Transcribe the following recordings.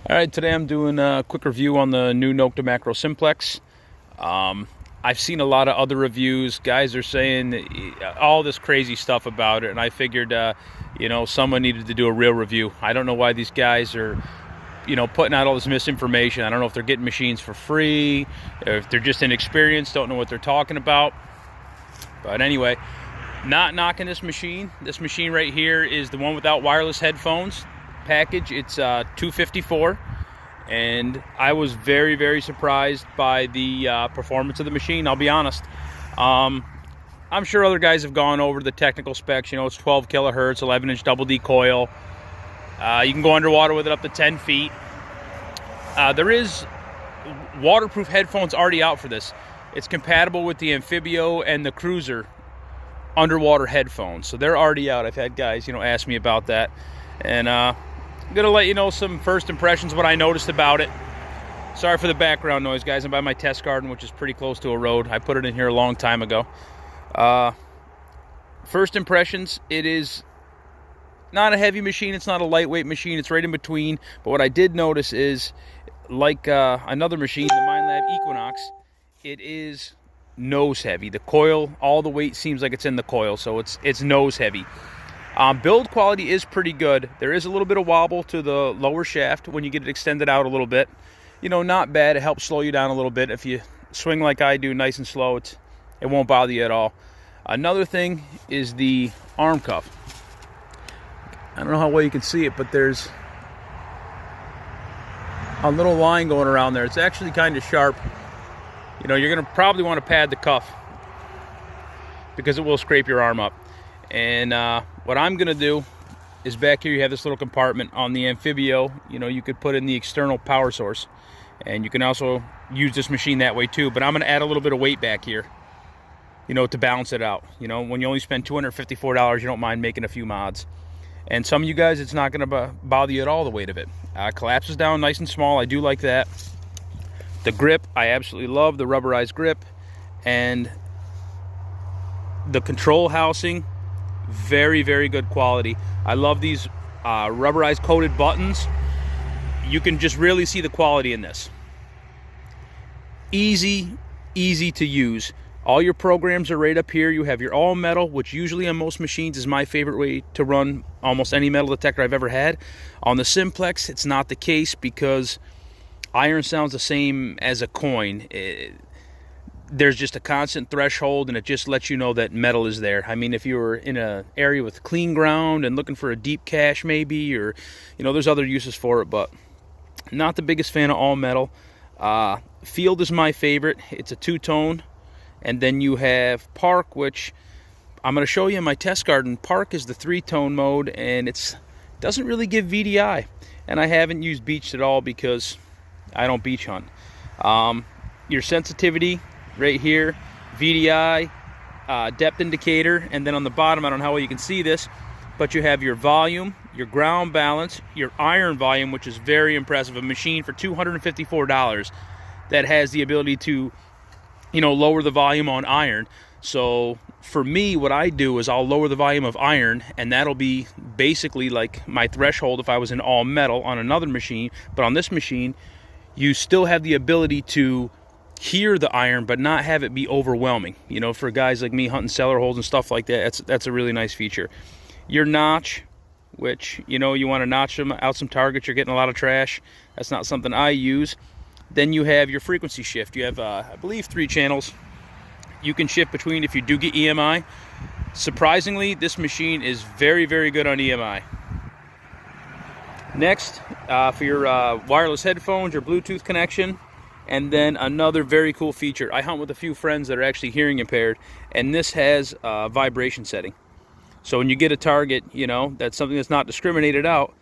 All right, today I'm doing a quick review on the new Nokta makro simplex. I've seen a lot of other reviews. Guys are saying all this crazy stuff about it, and I figured, someone needed to do a real review. I don't know why these guys are, putting out all this misinformation. I don't know if they're getting machines for free, or if they're just inexperienced, don't know what they're talking about. But anyway, not knocking this machine. This machine right here is the one without wireless headphones package. It's $254, and I was very surprised by the performance of the machine. I'll be honest. I'm sure other guys have gone over the technical specs. It's 12 kilohertz, 11-inch double D coil. You can go underwater with it up to 10 feet. There is waterproof headphones already out for this. It's compatible with the Amphibio and the Cruiser underwater headphones, so they're already out. I've had guys ask me about that, and I'm gonna let you know some first impressions, what I noticed about it. Sorry for the background noise, guys. I'm by my test garden, which is pretty close to a road. I put it in here a long time ago. First impressions, it is not a heavy machine, it's not a lightweight machine, it's right in between. But what I did notice is, like another machine, the MindLab Equinox, it is nose heavy. The coil, all the weight seems like it's in the coil, so it's nose heavy. Build quality is pretty good. There is a little bit of wobble to the lower shaft when you get it extended out a little bit. Not bad. It helps slow you down a little bit. If you swing like I do, nice and slow, it won't bother you at all. Another thing is the arm cuff. I don't know how well you can see it, but there's a little line going around there. It's actually kind of sharp. You're going to probably want to pad the cuff because it will scrape your arm up. And what I'm going to do is, back here you have this little compartment. On the Amphibio, you could put in the external power source, and you can also use this machine that way too. But I'm going to add a little bit of weight back here, to balance it out. When you only spend $254, you don't mind making a few mods. And some of you guys, it's not going to bother you at all, the weight of it. Collapses down nice and small. I do like that. The grip, I absolutely love the rubberized grip. And the control housing, very good quality. I love these rubberized coated buttons. You can just really see the quality in this. Easy to use. All your programs are right up here. You have your all metal, which usually on most machines is my favorite way to run almost any metal detector I've ever had. On the simplex, it's not the case because iron sounds the same as a coin. There's just a constant threshold, and it just lets you know that metal is there. I mean, if you were in an area with clean ground and looking for a deep cache maybe, or there's other uses for it, but not the biggest fan of all metal. Field is my favorite. It's a two-tone. And then you have Park, which I'm going to show you in my test garden. Park is the three-tone mode, and it doesn't really give VDI. And I haven't used beached at all because I don't beach hunt. Your sensitivity right here, VDI, depth indicator, and then on the bottom, I don't know how well you can see this, but you have your volume, your ground balance, your iron volume, which is very impressive. A machine for $254 that has the ability to lower the volume on iron. So for me, what I do is I'll lower the volume of iron, and that'll be basically like my threshold if I was in all metal on another machine. But on this machine, you still have the ability to hear the iron, but not have it be overwhelming. For guys like me hunting cellar holes and stuff like that, that's a really nice feature. Your notch, which, you want to notch them out some targets, you're getting a lot of trash. That's not something I use. Then you have your frequency shift. You have, I believe, 3 channels. You can shift between if you do get EMI. Surprisingly, this machine is very good on EMI. Next, for your wireless headphones, your Bluetooth connection, and then another very cool feature. I hunt with a few friends that are actually hearing impaired, and this has a vibration setting. So when you get a target, that's something that's not discriminated out,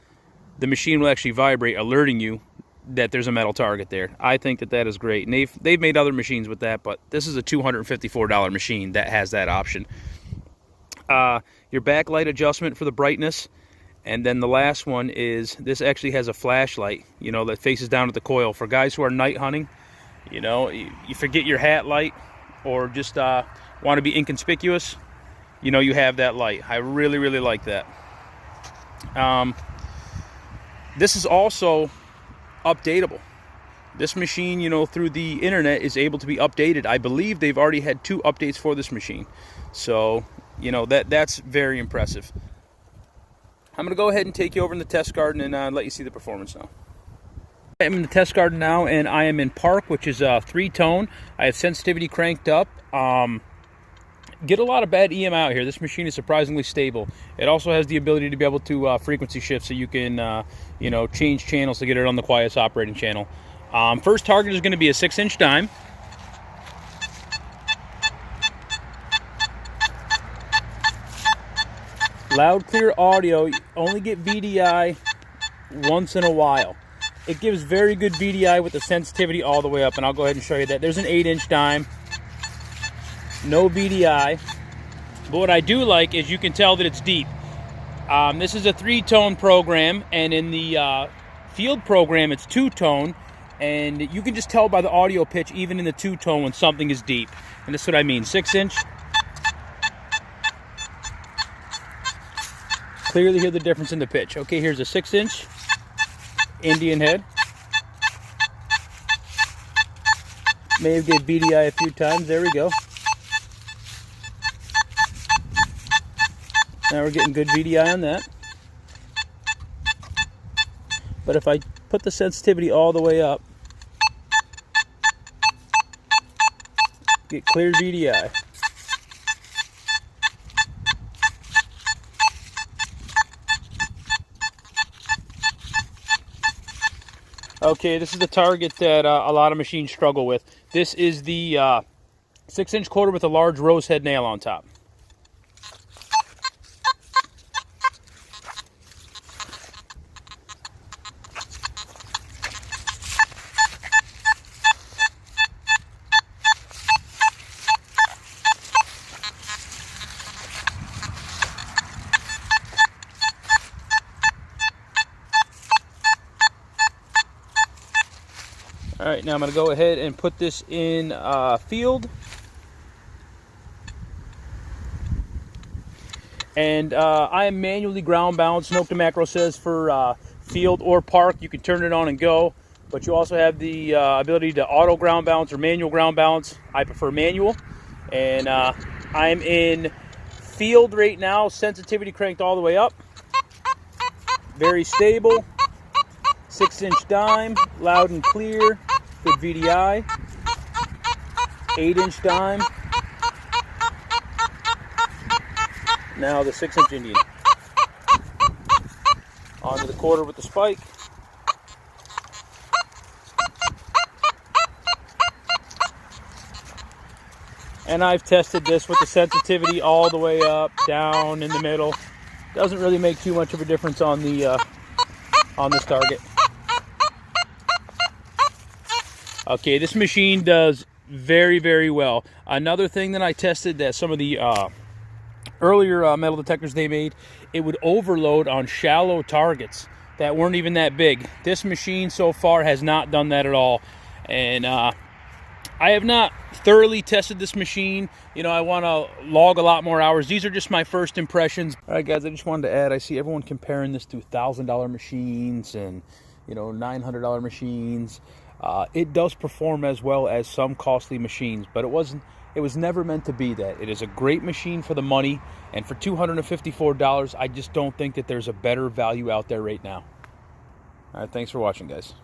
the machine will actually vibrate, alerting you that there's a metal target there. I think that is great. And they've made other machines with that, but this is a $254 machine that has that option. Your backlight adjustment for the brightness. And then the last one is, this actually has a flashlight, that faces down at the coil. For guys who are night hunting, you forget your hat light, or just want to be inconspicuous, you have that light. I really like that. This is also updatable. This machine, you know, through the internet is able to be updated. I believe they've already had 2 updates for this machine. So, you know, that's very impressive. I'm going to go ahead and take you over in the test garden and let you see the performance now. I'm in the test garden now, and I am in Park, which is a 3-tone. I have sensitivity cranked up. Get a lot of bad EM out here. This machine is surprisingly stable. It also has the ability to be able to frequency shift, so you can, you know, change channels to get it on the quietest operating channel. First target is going to be a 6-inch dime. Loud, clear audio. You only get VDI once in a while. It gives very good VDI with the sensitivity all the way up, and I'll go ahead and show you that. There's an 8-inch dime. No VDI. But what I do like is you can tell that it's deep. This is a 3-tone program, and in the field program it's 2-tone. And you can just tell by the audio pitch, even in the 2-tone, when something is deep. And that's what I mean. 6-inch. Clearly hear the difference in the pitch. Okay, here's a 6-inch Indian head. May have gave BDI a few times. There we go. Now we're getting good VDI on that. But if I put the sensitivity all the way up, get clear VDI. Okay, this is the target that a lot of machines struggle with. This is the 6-inch quarter with a large rose head nail on top. All right, now I'm going to go ahead and put this in field. And I am manually ground balanced. Nokta macro says for field or park, you can turn it on and go. But you also have the ability to auto ground balance or manual ground balance. I prefer manual. And I'm in field right now. Sensitivity cranked all the way up. Very stable. 6-inch dime, loud and clear. Good VDI. 8-inch dime. Now the 6-inch Indian. Onto the quarter with the spike. And I've tested this with the sensitivity all the way up, down, in the middle. Doesn't really make too much of a difference on the on this target. Okay, this machine does very, very well. Another thing that I tested that some of the earlier metal detectors they made, it would overload on shallow targets that weren't even that big. This machine so far has not done that at all. And I have not thoroughly tested this machine. You know, I want to log a lot more hours. These are just my first impressions. All right, guys, I just wanted to add, I see everyone comparing this to $1,000 machines and, you know, $900 machines. It does perform as well as some costly machines, but it was never meant to be that. It is a great machine for the money, and for $254, I just don't think that there's a better value out there right now. All right, thanks for watching, guys.